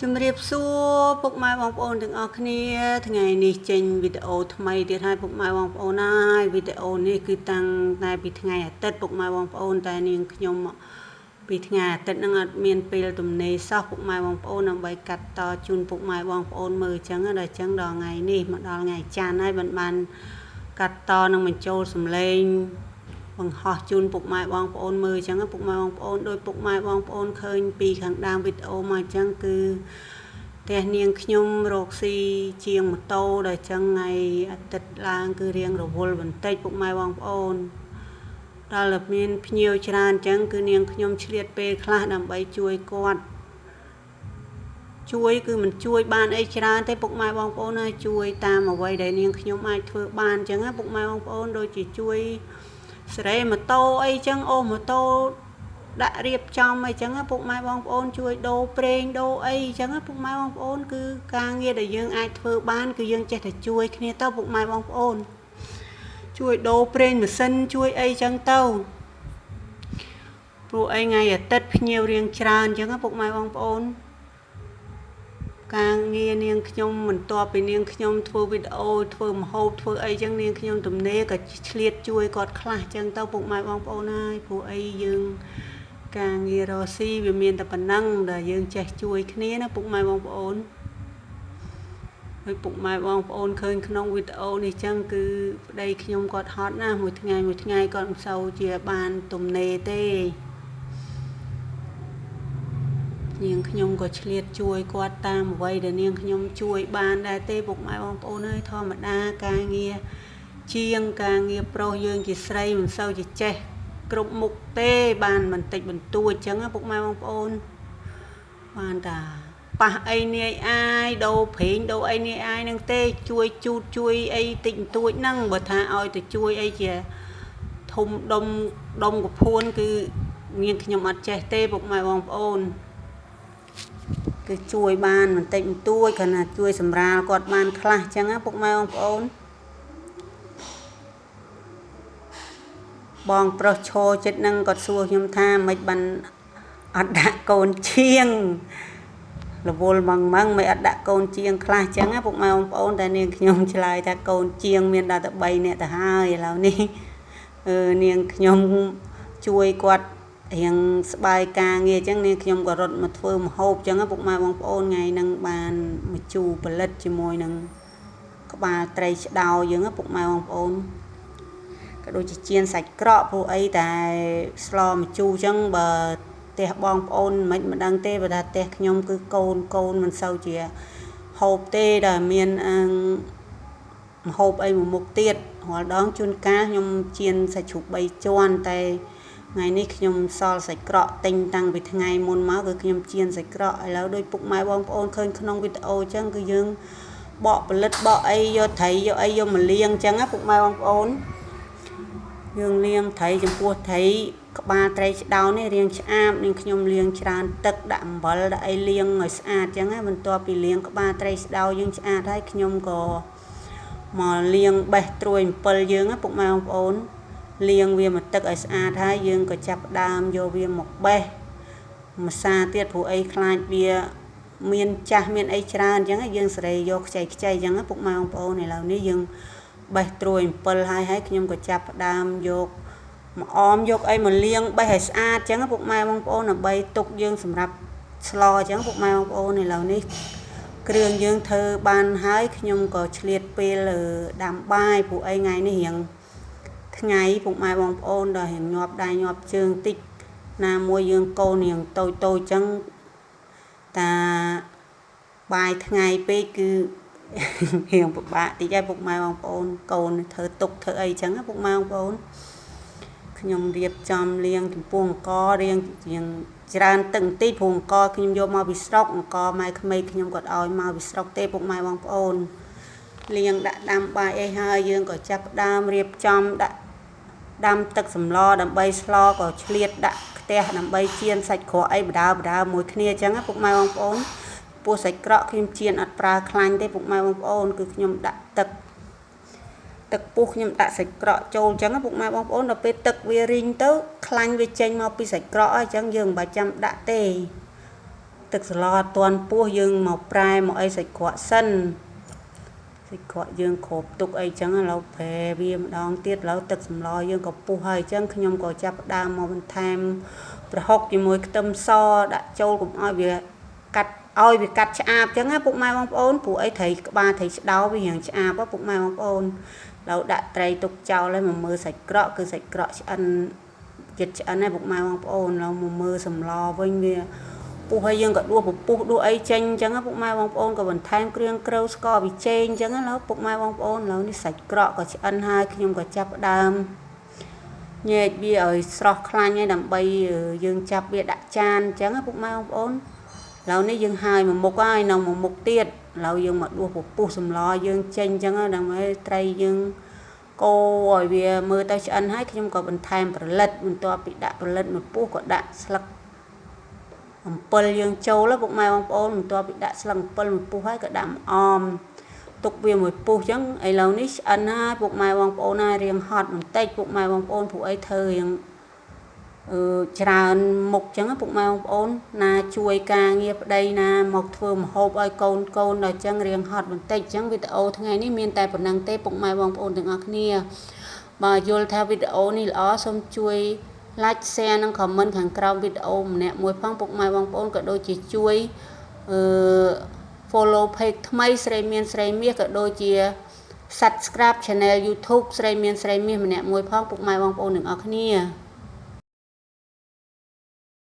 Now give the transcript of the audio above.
ជំរាបសួរពុកម៉ែបងប្អូនទាំងអស់គ្នាថ្ងៃនេះចេញវីដេអូថ្មីទៀតហើយពុកម៉ែបងប្អូនហើយវីដេអូនេះគឺតាំងតែពីថ្ងៃអាទិត្យពុកម៉ែបងប្អូនតែនាងខ្ញុំពីថ្ងៃអាទិត្យហ្នឹងអត់មានពេលទំនេរសោះពុកម៉ែបងប្អូនដើម្បីកាត់តជូនពុកម៉ែបងប្អូនមើលអញ្ចឹងដល់អញ្ចឹងដល់ថ្ងៃនេះមកដល់ថ្ងៃច័ន្ទហើយបានកាត់តនឹងបញ្ចូលសម្លេងបង្ហោះជូនពុកម៉ែបងប្អូនមើលអញ្ចឹងពុកម៉ែបងប្អូនដោយពុកម៉ែបងប្អូនឃើញពីខាងដើមវីដេអូមកអញ្ចឹងគឺផ្ទះនាងខ្ញុំរកស៊ីជាងម៉ូតូដល់អញ្ចឹងថ្ងៃអាទិត្យឡើងគឺរៀងរវល់បន្តិចពុកម៉ែបងប្អូនដល់តែមានភ្ញៀវច្រើនអញ្ចឹងគឺនាងខ្ញុំឆ្លៀតពេលខ្លះដើម្បីជួយគាត់ជួយគឺមិនជួយបានអីច្រើនទេពុកម៉ែបងប្អូនហើយជួយតាមអ្វីដែលនាងខ្ញុំអាចធ្វើបានអញ្ចឹងណាពុកម៉ែបងប្អូនដូចជាជួយសេរីម៉ូតូអីចឹងអូម៉ូតូដាក់រៀបចំអីចឹងពុកម៉ែបងប្អូនជួយដូរប្រេងដូរអីចឹងពុកម៉ែបងប្អូនគឺការងារដែលយើងអាចធ្វើបានគឺយើងចេះតែជួយគ្នាទៅពុកម៉ែបងប្អូនជួយដូរប្រេងម៉ាស៊ីនជួយអីចឹងទៅព្រោះអីថ្ងៃអាទិត្យភ្ញៀវរៀងច្រើនចឹងពុកម៉ែបងប្អូនការងារនាងខ្ញុំបន្ទាប់ពីនាងខ្ញុំធ្វើវីដេអូធ្វើម្ហូបធ្វើអីចឹងនាងខ្ញុំទំនេរក៏ឆ្លៀតជួយគាត់ខ្លះចឹងទៅពុកម៉ែបងប្អូនហើយព្រោះអីយើងការងាររកស៊ីវាមានតែប៉ុណ្ណឹងដែលយើងចេះជួយគ្នាណាពុកម៉ែបងប្អូនហើយពុកម៉ែបងប្អូនឃើញក្នុងវីដេអូនេះចឹងគឺប្តីខ្ញុំគាត់ហត់ណាមួយថ្ងៃគាត់មិនសូវជាបានទំនេរទេនាងខ្ញុំក៏ឆ្លៀតជួយគាត់តាមអ្វីដែលនាងខ្ញុំជួយបានដែរទេពុកម៉ែបងប្អូនអើយធម្មតាការងារជាងការងារប្រុសយើងជាស្រីមិនសូវជាចេះគ្រប់មុខទេបានបន្តិចបន្តួចអញ្ចឹងពុកម៉ែបងប្អូនបានតាប៉ះអីនាយអាយដូរប្រេងដូរអីនាយអាយហ្នឹងទេជួយជូតជួយអីតិចបន្តួចហ្នឹងបើថាឲ្យទៅជួយអីជាធំដុំកភួនគឺនាងខ្ញុំអត់ចេះទេពុកម៉ែបងប្អូនគឺជួយបានបន្តិចបន្តួចគ្រាន់តែជួយសម្រាលគាត់បានខ្លះអញ្ចឹងណាពុកម៉ែបងប្អូនបងប្រុសឈរចិត្តនឹងគាត់សួរខ្ញុំថាមិនបានអត់ដាក់កូនជាងរវល់ម៉ងមិនអត់ដាក់កូនជាងខ្លះអញ្ចឹងណាពុកម៉ែបងប្អូនតែនាងខ្ញុំឆ្លើយថាកូនជាងមានដល់តែ3នាក់ទៅហើយឥឡូវនេះនាងខ្ញុំជួយគាត់រៀងស្បាយការងារអញ្ចឹងនាងខ្ញុំក៏រត់មកធ្វើម្ហូបអញ្ចឹងពុកម៉ែបងប្អូនថ្ងៃហ្នឹងបានមកជូរផលិតជាមួយនឹងក្បាលត្រីឆ្ដោយើងពុកម៉ែបងប្អូនក៏ដូចជាចៀនសាច់ក្រកព្រោះអីតែស្លម្ជូរអញ្ចឹងបើផ្ទះបងប្អូនមិនដឹងទេបើថាផ្ទះខ្ញុំគឺកូនមិនសូវជាហូបទេដែលមានម្ហូបអីមួយមុខទៀតរាល់ដងជួនកាលខ្ញុំចៀនសាច់ជ្រូក3ជាន់តែថ្ងៃនេះខ្ញុំសល់សាច់ក្រកទិញតាំងពីថ្ងៃមុនមកគឺខ្ញុំចៀនសាច់ក្រកឥឡូវដូចពុកម៉ែបងប្អូនឃើញក្នុងវីដេអូអញ្ចឹងគឺយើងបកផលិតបកអីយកត្រីយកអីយកមកលាងអញ្ចឹងណាពុកម៉ែបងប្អូនយើងលាងត្រីចំពោះត្រីក្បាលត្រីឆ្ដោនេះរាងឆ្អាបនឹងខ្ញុំលាងច្រើនទឹកដាក់អំបិលដាក់អីលាងឲ្យស្អាតអញ្ចឹងណាបន្ទាប់ពីលាងក្បាលត្រីឆ្ដោយើងឆ្អាតហើយខ្ញុំក៏មកលាងបេះត្រួយអំពិលយើងណាពុកម៉ែបងប្អូនលាងវាមកទឹកឲ្យស្អាតហើយយើងក៏ចាប់ដើមយកវាមកបេះម្សាទៀតព្រោះអីខ្លាចវាមានចាស់មានអីច្រើនអញ្ចឹងយើងសេរីយកខ្ចីអញ្ចឹងពុកម៉ែបងប្អូនឥឡូវនេះយើងបេះត្រួយអំពិលហើយខ្ញុំក៏ចាប់ដើមយកមកអមយកអីមកលាងបេះឲ្យស្អាតអញ្ចឹងពុកម៉ែបងប្អូនដើម្បីទុកយើងសម្រាប់ស្លអញ្ចឹងពុកម៉ែបងប្អូនឥឡូវនេះគ្រឿងយើងធ្វើបានហើយខ្ញុំក៏ឆ្លៀតពេលដាំបាយព្រោះអីថ្ងៃនេះរៀងថ្ងៃពុកម៉ែបងប្អូនដល់រៀងញាប់ដៃញាប់ជើងតិចណាមួយយើងកូនរៀងតូចអញ្ចឹងតាបាយថ្ងៃពេកគឺរៀងពិបាកតិចហើយពុកម៉ែបងប្អូនកូនធ្វើទុកធ្វើអីអញ្ចឹងពុកម៉ែបងប្អូនខ្ញុំរៀបចំលាងចំពោះអង្គរៀងច្រើនទឹកបន្តិចព្រោះអង្គខ្ញុំយកមកពីស្រុកអង្គម៉ែក្មេកខ្ញុំគាត់ឲ្យមកពីស្រុកទេពុកម៉ែបងប្អូនលាងដាក់ដាំបាយអីហើយយើងក៏ចាប់ដើមរៀបចំដាក់ដាំទឹកសម្លដើម្បីស្លក៏ឆ្លៀតដាក់ខ្ទះដើម្បីចៀនសាច់ក្រកអីបដើមួយគ្នាអញ្ចឹងពុកម៉ែបងប្អូនពោះសាច់ក្រកខ្ញុំចៀនអត់ប្រើខ្លាញ់ទេពុកម៉ែបងប្អូនគឺខ្ញុំដាក់ទឹកពុះខ្ញុំដាក់សាច់ក្រកចូលអញ្ចឹងពុកម៉ែបងប្អូនដល់ពេលទឹកវារីងទៅខ្លាញ់វាចេញមកពីសាច់ក្រកអញ្ចឹងយើងមិនបាច់ចាំដាក់ទេ ទឹកស្លអត់ទាន់ពោះយើងមកប្រែមកអីសាច់ក្រកសិនសាច់ក្រកយើងគ្របទុកអីចឹងឥឡូវប្រែវាម្ដងទៀតឥឡូវទឹកសម្លយើងក៏ពុះហើយចឹងខ្ញុំក៏ចាប់ផ្ដើមមកបន្ថែមប្រហុកជាមួយខ្ទឹមសដាក់ចូលកុំឲ្យវាកាត់ឆ្អាបចឹងណាពុកម៉ែបងប្អូនព្រោះអីត្រីក្បាលត្រីស្ដោវារៀងឆ្អាបពុកម៉ែបងប្អូនឥឡូវដាក់ត្រីទុកចោលហើយមកមើលសាច់ក្រកគឺសាច់ក្រកឆ្អិនចិត្តឆ្អិនហើយពុកម៉ែបងប្អូនឥឡូវមកមើលសម្លវិញវាពុះហើយយើងក៏ដួសពពុះដួសអីចេញអញ្ចឹងពុកម៉ែបងប្អូនក៏បន្ថែមគ្រឿងក្រូវស្ករប៊ីចេងអញ្ចឹងណាពុកម៉ែបងប្អូនឥឡូវនេះសាច់ក្រកក៏ឆ្អិនហើយខ្ញុំក៏ចាប់ផ្ដើមញែកវាឲ្យស្រស់ខ្លាញ់ហើយដើម្បីយើងចាប់វាដាក់ចានអញ្ចឹងពុកម៉ែបងប្អូនឥឡូវនេះយើងហើយមួយមុខហើយនៅមួយមុខទៀតឥឡូវយើងមកដួសពពុះសម្លយើងចេញអញ្ចឹងដើម្បីត្រីយើងកូរឲ្យវាមើលទៅឆ្អិនហើយខ្ញុំក៏បន្ថែមប្រលិតបន្ទាប់ពីដាក់ប្រលិតមួយពុះក៏ដាក់ស្លឹកអំពិលយើងចូលពុកម៉ែបងប្អូនបន្ទាប់ពីដាក់ស្លឹកអំពិលមួយពុះហើយក៏ដាក់ម្អមទុកវាមួយពុះអញ្ចឹងឥឡូវនេះឆ្អិនហើយពុកម៉ែបងប្អូនណារៀងហត់បន្តិចពុកម៉ែបងប្អូនព្រោះអីធ្វើរៀងច្រើនមុខអញ្ចឹងពុកម៉ែបងប្អូនណាជួយការងារប្តីណាមកធ្វើម្ហូបឲ្យកូនដល់អញ្ចឹងរៀងហត់បន្តិចអញ្ចឹងវីដេអូថ្ងៃនេះមានតែប៉ុណ្្នឹងទេពុកម៉ែបងប្អូនទាំងអស់គ្នាបើយល់ថាវីដេអូនេះល្អសូមជួយ like share និង comment ខាងក្រោមវីដេអូម្នាក់មួយផងពុកម៉ែបងប្អូនក៏ដូចជាជួយ follow page ថ្មីស្រីមានស្រីមាសក៏ដូចជា subscribe channel YouTube ស្រីមានម្នាក់មួយផងពុកម៉ែបងប្អូនទាំងអស់គ្នា